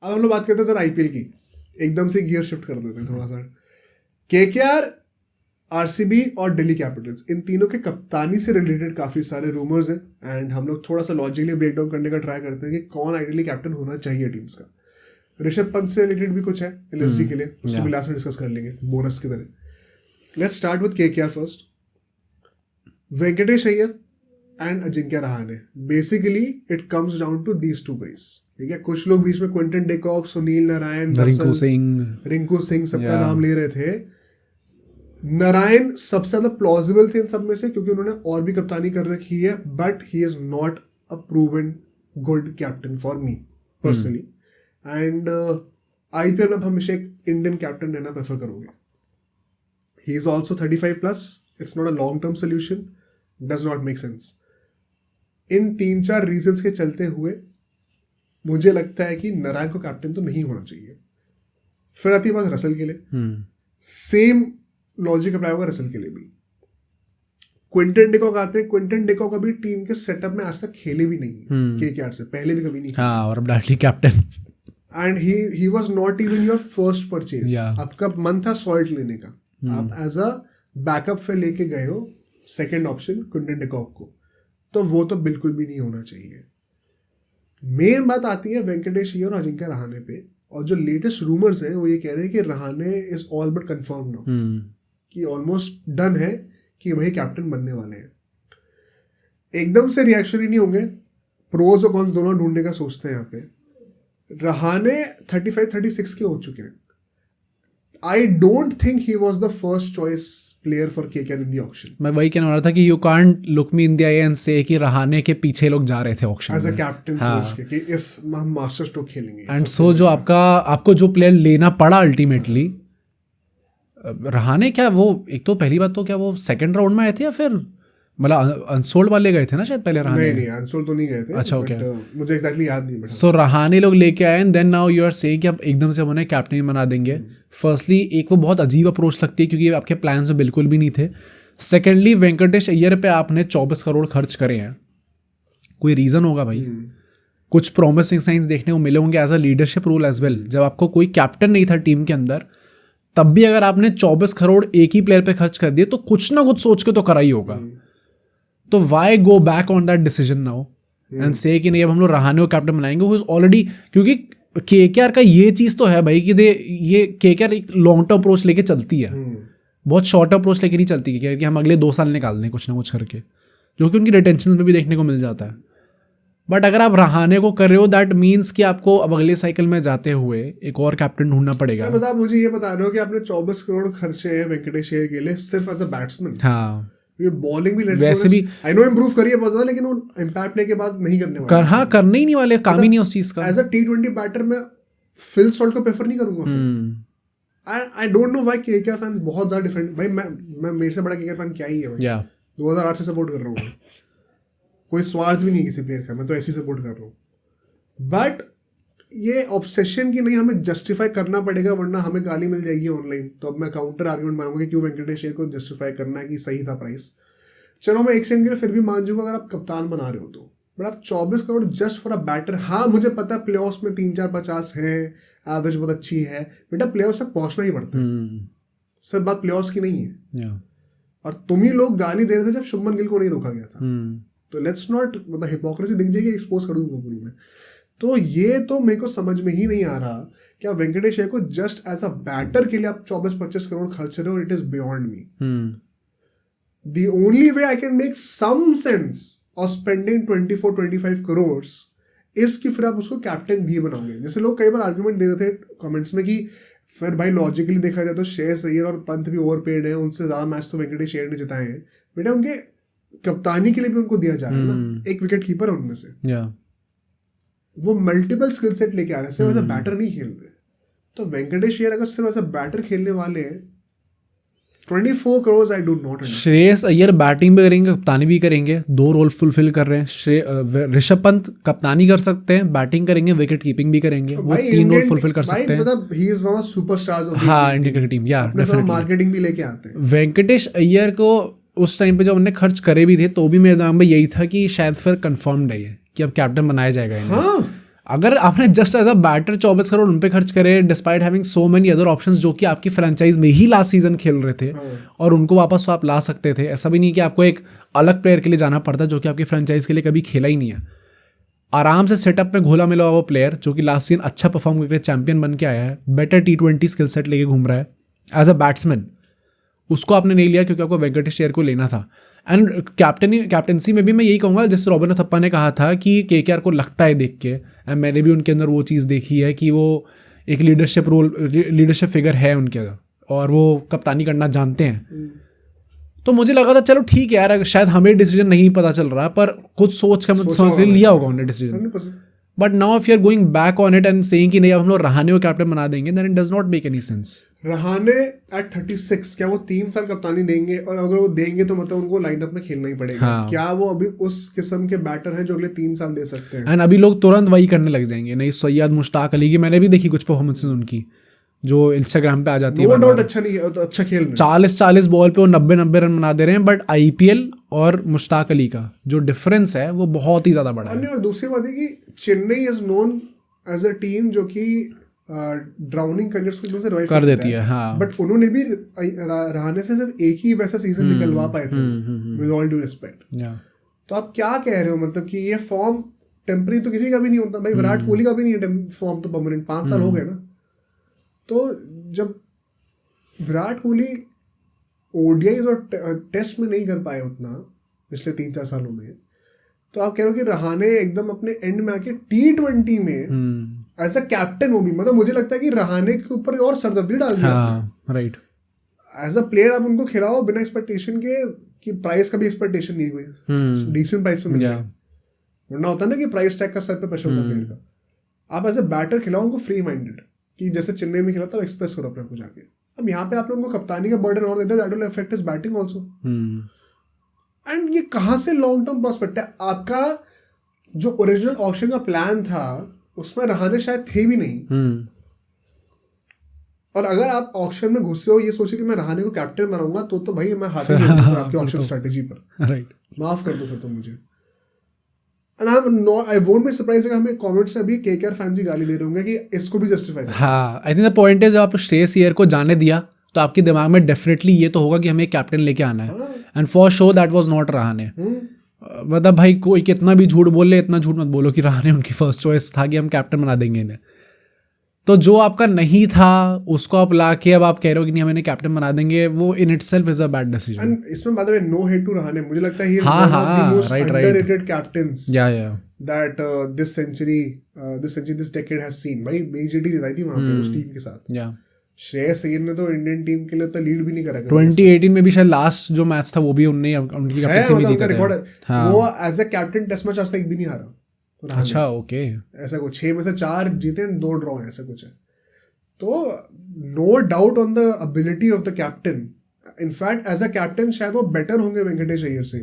अब हम लोग बात करते हैं सर आईपीएल की, एकदम से गियर शिफ्ट कर देते हैं थोड़ा सा। केकेआर, आरसीबी और दिल्ली कैपिटल्स, इन तीनों के कप्तानी से रिलेटेड काफी सारे रूमर्स हैं एंड हम लोग थोड़ा सा लॉजिकली ब्रेक डाउन करने का ट्राई करते हैं कि कौन आइडियली कैप्टन होना चाहिए टीम्स का। ऋषभ पंत से रिलेटेड भी कुछ है एलएसजी के लिए, उसको भी लास्ट में डिस्कस कर लेंगे बोनस की तरह। Let's start with KKR first. Venkatesh Iyer and Ajinkya Rahane, basically it comes down to these two guys, ठीक है। कुछ लोग बीच में क्विंटन डिकॉक, सुनील नारायण, रिंकू सिंह सबका नाम ले रहे थे। नारायण सबसे ज्यादा प्लॉजिबल थे इन सब में से क्योंकि उन्होंने और भी कप्तानी कर रखी है, but he is not a proven good captain for me personally. And IPL में हमेशा एक इंडियन कैप्टन रहना प्रेफर करोगे। He is also 35+, it's not a long term solution, does not make sense. In 3-4 reasons के चलते हुए मुझे लगता है कि नारायण को कैप्टन तो नहीं होना चाहिए। फिर आती है बात रसल के लिए, सेम लॉजिक अप्लाई होगा रसल के लिए भी। क्विंटन डिकॉक आते हैं, क्विंटन डिकॉक अभी टीम के सेटअप में आज तक खेले भी नहीं है केकेआर से, पहले भी कभी नहीं खेले। हाँ, और अब directly captain. And he was not even your first purchase. आपका मन था सॉल्ट लेने का, आप एज अ बैकअप फिर लेके गए हो सेकंड ऑप्शन क्विंटन डिकॉक को, तो वो तो बिल्कुल भी नहीं होना चाहिए। मेन बात आती है वेंकटेश अय्यर और अजिंक्य रहाणे पे, और जो लेटेस्ट रूमर्स हैं वो ये कह रहे हैं कि Rahane is all but confirm now, कि ऑलमोस्ट डन है कि वही कैप्टन बनने वाले हैं। एकदम से रिएक्शन ही नहीं होंगे, प्रोज और कॉन्स दोनों ढूंढने का सोचते हैं यहाँ पे। रहाणे 35-36 के हो चुके हैं। I don't think he was the first choice player for KKR in the auction. मैं वही कहने वाला था कि you can't look me in the I and से कि रहाणे के पीछे लोग जा रहे थे ऑक्शन एज अ कैप्टन सोच के कि इस हम मास्टर स्ट्रोक खेलेंगे। एंड सो जो आपको जो प्लेयर लेना पड़ा अल्टीमेटली, रहाणे, क्या वो एक तो पहली बात तो क्या वो सेकंड राउंड में आए थे या फिर मतलब अनसोल्ड वाले गए थे ना शायद पहले रहाणे? नहीं अनसोल्ड तो नहीं गए थे। अच्छा, ओके, मुझे एग्जैक्टली याद नहीं। सो रहाणे लोग लेके आए and then now you are saying कि अब एकदम से हम उन्हें कैप्टन बना देंगे। फर्स्टली एक वो बहुत अजीब अप्रोच लगती है क्योंकि आपके प्लान में बिल्कुल भी नहीं थे। सेकेंडली वेंकटेश अय्यर पे आपने 24 करोड़ खर्च करे हैं, कोई रीज़न होगा भाई। कुछ प्रॉमिसिंग साइंस देखने को मिले होंगे as a leadership role as well. जब आपको कोई कैप्टन नहीं था टीम के अंदर, तब भी अगर आपने 24 करोड़ एक ही प्लेयर पे खर्च कर दिए तो कुछ ना कुछ सोच के तो करा ही होगा। तो why go back on that decision now and से कि नहीं अब हम लोग रहाणे को कैप्टन बनाएंगे, हु इज ऑलरेडी, क्योंकि केकेआर का ये चीज़ तो है भाई कि ये केकेआर एक लॉन्ग टर्म अप्रोच लेके चलती है, बहुत शॉर्ट अप्रोच लेके नहीं चलती कि हम अगले 2 साल निकाल दें कुछ ना कुछ करके, जो कि उनकी रिटेंशन में भी देखने को मिल जाता है। बट अगर आप रहाणे को कर रहे हो दैट मीन्स कि आपको अब अगले साइकिल में जाते हुए एक और कैप्टन ढूंढना पड़ेगा। मतलब मुझे ये बता रहे हो कि आपने 24 करोड़ खर्चे हैं वेंकटेश अय्यर के लिए सिर्फ एज अ बैट्समैन। हाँ, ये बॉलिंग भी वैसे भी आई नो इम्प्रूव करिए बहुत ज्यादा, लेकिन वो इम्पैक्ट प्ले के बाद नहीं करने वाले। हाँ, करने ही नहीं वाले, काम ही नहीं उस चीज का। एज अ T20 बैटर मैं फिल सॉल्ट को प्रेफर नहीं करूंगा। I don't know why KKR fans बहुत ज्यादा डिफरेंट। भाई मैं मेरे से बड़ा केकेआर फैन क्या ही है भाई, 2008 से सपोर्ट कर रहा हूँ, कोई स्वार्थ भी नहीं किसी प्लेयर का, मैं तो ऐसे ही सपोर्ट कर रहा हूँ। बट ये ऑब्सेशन की नहीं, हमें जस्टिफाई करना पड़ेगा वरना हमें गाली मिल जाएगी ऑनलाइन। तो अब मैं काउंटर आर्गुमेंट मारूंगा कि क्यों वेंकटेश अय्यर को जस्टिफाई करना है कि सही था प्राइस। चलो मैं एक सेकंड के लिए फिर भी मान जाऊंगा अगर आप कप्तान बना रहे हो तो, बट आप 24 crore just for a batter. हाँ मुझे पता है प्लेऑफ्स में 3-4-50 है, एवरेज बहुत अच्छी है, बेटा प्लेऑफ्स तक पहुंचना ही पड़ता है। सब बात प्लेऑफ्स की नहीं है। और तुम ही लोग गाली दे रहे थे जब शुभमन गिल को नहीं रोका गया था। तो लेट्स नॉट, मतलब हिपोक्रेसी दिख जाएगी, एक्सपोज कर दूंगा पूरी में। तो ये तो मेरे को समझ में ही नहीं आ रहा कि आप वेंकटेश अय्यर को जस्ट एज अ बैटर के लिए आप 24-25 करोड़ खर्च रहे हो। It is beyond me. The only way I can make some sense of spending 24-25 crores is कि फिर आप उसको कैप्टन भी बनाओगे। जैसे लोग कई बार आर्ग्यूमेंट दे रहे थे कमेंट्स में कि फिर भाई लॉजिकली देखा जाए तो श्रेयस अय्यर और पंत भी ओवरपेड हैं, उनसे ज़्यादा मैच तो वेंकटेश अय्यर ने जिताए हैं। बेटा उनके कप्तानी के लिए भी उनको दिया जा रहा है ना, एक विकेट कीपर है उनमें से, वो मल्टीपल स्किल सेट लेके आ रहे हैं, सिर्फ ऐसा बैटर नहीं खेल रहे। तो वेंकटेश अय्यर अगर सिर्फ ऐसा बैटर खेलने वाले हैं, 24 crore I do not. Shreyas Iyer batting भी करेंगे, कप्तानी भी करेंगे, 2 रोल फुलफिल कर रहे हैं। ऋषभ पंत कप्तानी कर सकते हैं, बैटिंग करेंगे, विकेट कीपिंग भी करेंगे, वो 3 रोल फुलफिल कर सकते हैं। मतलब ही is one of superstars of हाँ, इंडियन क्रिकेट टीम, या डेफिनेटली मार्केटिंग भी लेके आते हैं। वेंकटेश अय्यर को उस टाइम पे जब उन्होंने खर्च करे भी थे तो भी मेरे दिमाग में यही था कि शायद फिर कंफर्म्ड है कि अब कैप्टन बनाया जाएगा। हाँ, अगर आपने just as a batter 24 crore उन पे खर्च करे despite having so many other options जो कि आपकी फ्रेंचाइज में ही लास्ट सीजन खेल रहे थे और उनको वापस आप ला सकते थे, ऐसा भी नहीं कि आपको एक अलग प्लेयर के लिए जाना पड़ता जो कि आपकी फ्रेंचाइज के लिए कभी खेला ही नहीं है। आराम से सेटअप में घोला मिला हुआ वो प्लेयर जो कि लास्ट सीजन अच्छा परफॉर्म करके चैंपियन बन के आया है, बेटर T20 स्किल सेट लेके घूम रहा है एज अ बैट्समैन, उसको आपने नहीं लिया क्योंकि आपको वेंकटेश अय्यर को लेना था। एंड कैप्टनसी में भी मैं यही कहूँगा, जैसे रॉबिन थप्पा ने कहा था कि KKR को लगता है देख के, एंड मैंने भी उनके अंदर वो चीज़ देखी है कि वो एक लीडरशिप फिगर है उनके अंदर और वो कप्तानी करना जानते हैं। तो मुझे लगा था चलो ठीक है यार, शायद हमें डिसीजन नहीं पता चल रहा पर कुछ सोच का समझ लिया होगा उन्होंने decision. But now if you are going back on it and saying कि नहीं अब हम लोग रहाने को कैप्टन बना देंगे, then it does not make any sense. Rahane at 36 क्या वो 3 साल कप्तानी देंगे? और अगर वो देंगे तो मतलब उनको लाइनअप में खेलना ही पड़ेगा। हाँ। क्या वो अभी उस किस्म के बैटर हैं जो अगले 3 साल दे सकते हैं? एंड अभी लोग तुरंत वही करने लग जाएंगे। नहीं, सैयद मुश्ताक अली की मैंने भी देखी कुछ परफॉर्मेंसेस उनकी जो इंस्टाग्राम पे आ जाती है। वो डाउट अच्छा नहीं है, तो अच्छा खेल रहे हैं। 40 बॉल पे वो 90 रन बना दे रहे हैं, बट IPL और मुश्ताक अली का जो डिफरेंस है वो बहुत ही ज्यादा बड़ा है। और दूसरी बात है कि Chennai is known as a team जो कि ड्राउनिंग करियर्स को एकदम से रिवाइव कर देती है। हाँ। बट उन्होंने भी रहाने से सिर्फ एक ही वैसा सीजन निकलवा पाए थे, विद ऑल ड्यू रिस्पेक्ट। तो आप क्या कह रहे हो, मतलब कि ये फॉर्म टेम्पररी तो किसी का भी नहीं होता भाई, विराट कोहली का भी नहीं है फॉर्म तो परमानेंट, 5 साल हो गए ना। तो जब विराट कोहली ODIs और टेस्ट में नहीं कर पाए उतना पिछले 3-4 सालों में, तो आप कह रहे हो कि रहाने एकदम अपने एंड में आके T20 में एज अ कैप्टन वो भी, मतलब मुझे लगता है कि रहाने के ऊपर और सरदर्दी डाल दिया। राइट। एज अ प्लेयर आप उनको खिलाओ बिना एक्सपेक्टेशन के, कि प्राइस का भी एक्सपेक्टेशन नहीं हुई, डिसेंट प्राइस पे मिल जाए, वरना होता है ना कि प्राइस टैग का सर पे प्रेशर होता है प्लेयर का। आप एज अ बैटर खिलाओ उनको फ्री माइंडेड, कि जैसे चेन्नई में खेला था एक्सप्रेस करो अपने को जाके। अब यहाँ पे आपने उनको कप्तानी का बर्डन और देते, that will affect his batting also. And ये कहाँ से लॉन्ग टर्म प्रोस्पेक्ट है आपका? जो ओरिजिनल ऑक्शन का प्लान था उसमें रहाने शायद थे भी नहीं। और अगर आप ऑक्शन में घुसे हो ये सोचे कि मैं रहाने को कैप्टन बनाऊंगा, तो भाई मैं हाथ नहीं दूंगा आपके ऑक्शन स्ट्रेटेजी पर। राइट, माफ कर दो फिर तो मुझे। And I won't be surprise अगर हमें कमेंट्स में अभी KKR फैंस ही गाली दे रहे होंगे कि इसको भी जस्टिफाई करें। हाँ, आई थिंक द पॉइंट है, जब आप श्रेयस अय्यर को जाने दिया तो आपके दिमाग में डेफिनेटली ये तो होगा कि हमें कैप्टन लेके आना है, and for sure that was not Rahane. मतलब भाई कोई कितना भी झूठ बोल ले, इतना झूठ मत बोलो कि रहाने उनकी फर्स्ट चॉइस था कि हम कैप्टन बना देंगे इन्हें। तो जो आपका नहीं था उसको आप ला के अब आप कह रहे हो कि नहीं हम इन्हें कैप्टन बना देंगे, वो in itself is a bad decision. And इसमें by the way no hate to Rahane, मुझे लगता है he is one of the most underrated captains that this decade has seen. भाई BJT जिताई थी वहां पे उस टीम के साथ। श्रेयस अय्यर ने तो इंडियन टीम के लिए तो लीड भी नहीं करा। 2018 में भी शायद लास्ट जो मैच था वो भी उनने उनकी कैप्टनसी में जीता था। वो as a captain test match आज तक भी नहीं हारा। अच्छा, ओके। ऐसा कुछ 6 में से 4 जीते 2 ड्रॉ है, ऐसा कुछ है। तो no doubt on the ability of the captain. In fact as a captain शायद वो बेटर होंगे वेंकटेश अय्यर से।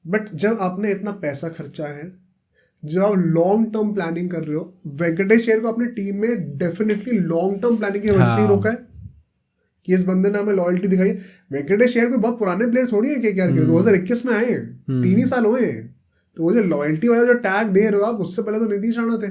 बट जब आपने इतना पैसा खर्चा है, जब आप लॉन्ग टर्म प्लानिंग कर रहे हो, वेंकटेश अय्यर को अपनी टीम में डेफिनेटली लॉन्ग टर्म प्लानिंग की वजह से ही रोका है कि इस बंदे ने हमें लॉयल्टी दिखाई। वेंकटेश अय्यर कोई बहुत पुराने प्लेयर थोड़ी है KKR के, 2021 में आए हैं, 3 ही साल हुए हैं। तो वो जो लॉयल्टी वाला जो टैग दे रहे हो आप, उससे पहले तो नीतीश राणा थे।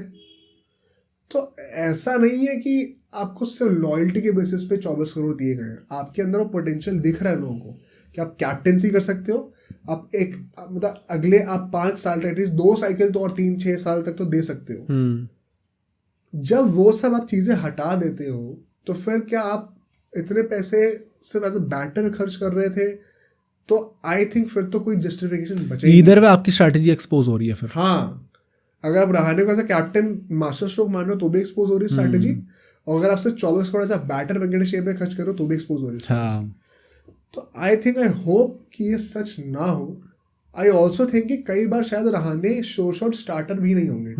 तो ऐसा नहीं है कि आपको सिर्फ लॉयल्टी के बेसिस पे 24 करोड़ दिए गए हैं। आपके अंदर वो पोटेंशियल दिख रहा है लोगों को कि आप कैप्टेंसी कर सकते हो। आप एक मतलब अगले आप 5 साल तक एटलीस्ट 2 साइकिल तो और 3-6 साल तक तो दे सकते हो। जब वो सब आप चीजें हटा देते हो तो फिर क्या आप इतने पैसे सिर्फ एज अ बैटर खर्च कर रहे थे? तो आई थिंक फिर तो कोई जस्टिफिकेशन बचेगी। इधर में आपकी स्ट्रैटेजी एक्सपोज हो रही है फिर। हाँ, अगर आप रहाने को as a captain masterstroke मान रहे हो तो भी एक्सपोज हो रही है स्ट्रैटेजी, और अगर आप सिर्फ 24 crore as a batter Venkatesh Iyer पे खर्च करो तो भी एक्सपोज हो रही है। तो आई थिंक आई होप कि ये सच ना हो। आई ऑल्सो थिंक कि कई बार शायद रहाने शॉट स्टार्टर भी नहीं होंगे।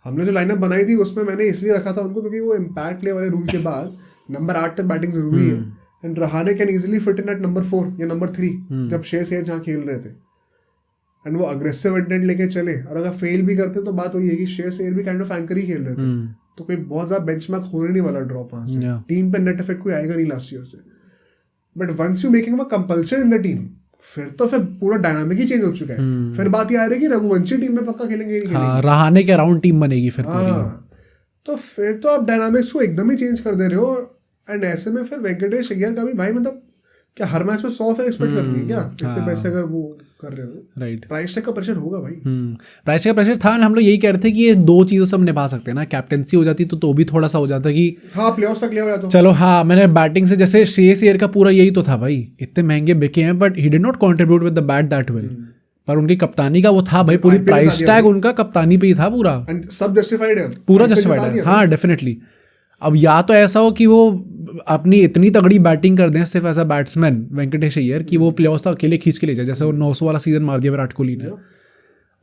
हमने जो लाइनअप बनाई थी उसमें मैंने इसलिए रखा था उनको क्योंकि वो इम्पैक्ट प्ले वाले रूल के बाद नंबर 8 तक बैटिंग जरूरी है, and Rahane can easily fit in at number 4 या नंबर 3 जब श्रेयस अय्यर जहाँ खेल रहे थे, एंड वो अग्रेसिव इंटेंट लेके चले। और अगर फेल भी करते तो बात वही है कि श्रेयस अय्यर भी काइंड ऑफ एंकर ही खेल रहे थे, तो कोई बहुत ज्यादा बेंचमार्क होने नहीं वाला ड्रॉप वहां से। टीम पे नेट इफेक्ट कोई आएगा नहीं लास्ट ईयर से। But once you making a compulsion in the team फिर तो पूरा डायनामिक ही चेंज हो चुका है। फिर बात ये आ रही है कि रघुवंशी टीम में पक्का खेलेंगे नहीं खेलेंगे। रहाणे के अराउंड टीम बनेगी फिर पूरी। तो फिर तो आप डायनामिक्स को एकदम ही चेंज कर दे रहे हो। एंड ऐसे में फिर वेंकटेश अय्यर का भी भाई मतलब क्या हर मैच में 100 फिर एक्सपेक्ट करनी है क्या? इतने पैसे अगर वो कर रहे हो, राइट, प्राइस टैग का प्रेशर होगा भाई। प्राइस टैग का प्रेशर था। हम लोग यही कह रहे थे कि ये दो चीज़ों से हम निभा सकते हैं ना। कैप्टेंसी हो जाती तो भी थोड़ा सा हो जाता कि हाँ प्लेऑफ्स तक ले जाता। चलो हाँ, मैंने बैटिंग से जैसे श्रेयस अय्यर का पूरा यही तो था भाई, इतने महंगे बिके हैं but he did not contribute with the bat that well. पर उनकी कप्तानी का वो था भाई, पूरी प्राइस टैग उनका कप्तानी पे ही था पूरा। सब जस्टिफाइड है, पूरा जस्टिफाइड है। हाँ डेफिनेटली। अब या तो ऐसा हो कि वो अपनी इतनी तगड़ी बैटिंग कर दें सिर्फ as a batsman Venkatesh Iyer कि वो प्लेऑफ्स अकेले खींच के ले जाए, जैसे वो 900 वाला सीजन मार दिया विराट कोहली ने।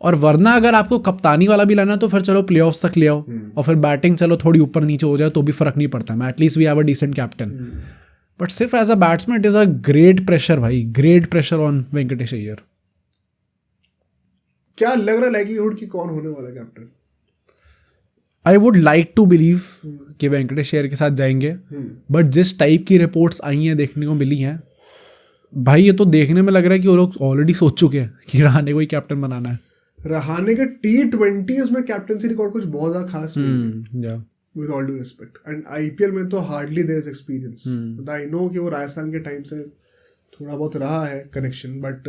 और वरना अगर आपको कप्तानी वाला भी लाना तो फिर चलो प्लेऑफ्स तक ले आओ और फिर बैटिंग चलो थोड़ी ऊपर नीचे हो जाए तो भी फर्क नहीं पड़ता। मैं at least we have a decent captain. But सिर्फ as a batsman it is a great pressure भाई, great pressure on Venkatesh Iyer. क्या लग रहा है लाइक्लीहुड कि कौन होने वाला captain? I would like to believe कि वेंकटेश अय्यर के साथ जाएंगे, बट जिस टाइप की रिपोर्ट्स आई हैं देखने को मिली हैं भाई, ये तो देखने में लग रहा है कि वो लोग ऑलरेडी सोच चुके हैं कि रहाणे को ही कैप्टन बनाना है। रहाणे के T20s में कैप्टनसी रिकॉर्ड कुछ बहुत ज्यादा खास नहीं है, with all due respect. And IPL में तो hardly there is experience. I know कि वो राजस्थान के टाइम से थोड़ा बहुत रहा है कनेक्शन, बट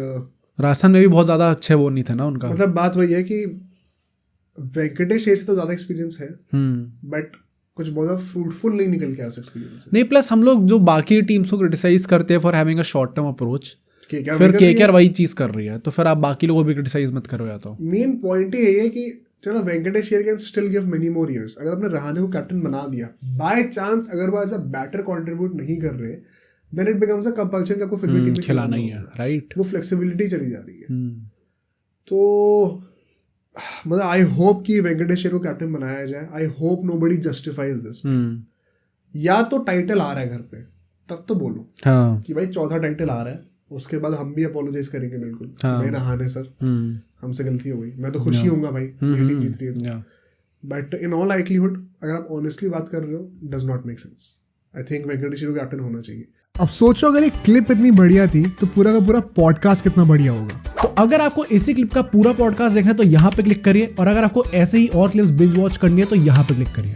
राजस्थान में भी बहुत ज्यादा अच्छे वो नहीं थे ना उनका। मतलब बात वही है कि वेंकटेश अय्यर से तो ज्यादा एक्सपीरियंस है, बट कुछ बहुत ज्यादा फ्रूटफुल नहीं निकल के उस एक्सपीरियंस से। नहीं, प्लस हम लोग जो बाकी टीम्स को क्रिटिसाइज करते हैं for having a short term approach, KKR फिर KKR वही चीज कर रही है, तो फिर आप बाकी लोगों को भी क्रिटिसाइज मत करो। या तो मेन पॉइंट ही है कि चलो Venkatesh Iyer can still give many more years. अगर आपने रहाणे को कैप्टन बना दिया, बाय चांस अगर वो एज अ बैटर कंट्रीब्यूट नहीं कर रहे, then it becomes a compulsion कि आपको फिर भी टीम में खिलाना ही है, राइट। वो फ्लेक्सिबिलिटी चली जा रही है। तो मतलब आई होप कि वेंकटेश अय्यर को कैप्टन बनाया जाए। I hope nobody justifies this. या तो टाइटल आ रहा है घर पे तब तो बोलो कि भाई चौथा टाइटल आ रहा है, उसके बाद हम भी अपोलोजाइज करेंगे बिल्कुल। भाई रहाणे सर हमसे गलती हो गई, मैं तो खुशी होऊंगा भाई टीम जीत रही है। बट इन ऑल लाइक्लीहुड अगर आप ऑनेस्टली बात कर रहे हो, does not make sense. I think Venkatesh Iyer को कैप्टन होना चाहिए। अब सोचो अगर ये क्लिप इतनी बढ़िया थी तो पूरा का पूरा पॉडकास्ट कितना बढ़िया होगा। तो अगर आपको इसी क्लिप का पूरा पॉडकास्ट देखना है तो यहाँ पे क्लिक करिए, और अगर आपको ऐसे ही और क्लिप्स बिंज वॉच करनी है तो यहाँ पे क्लिक करिए।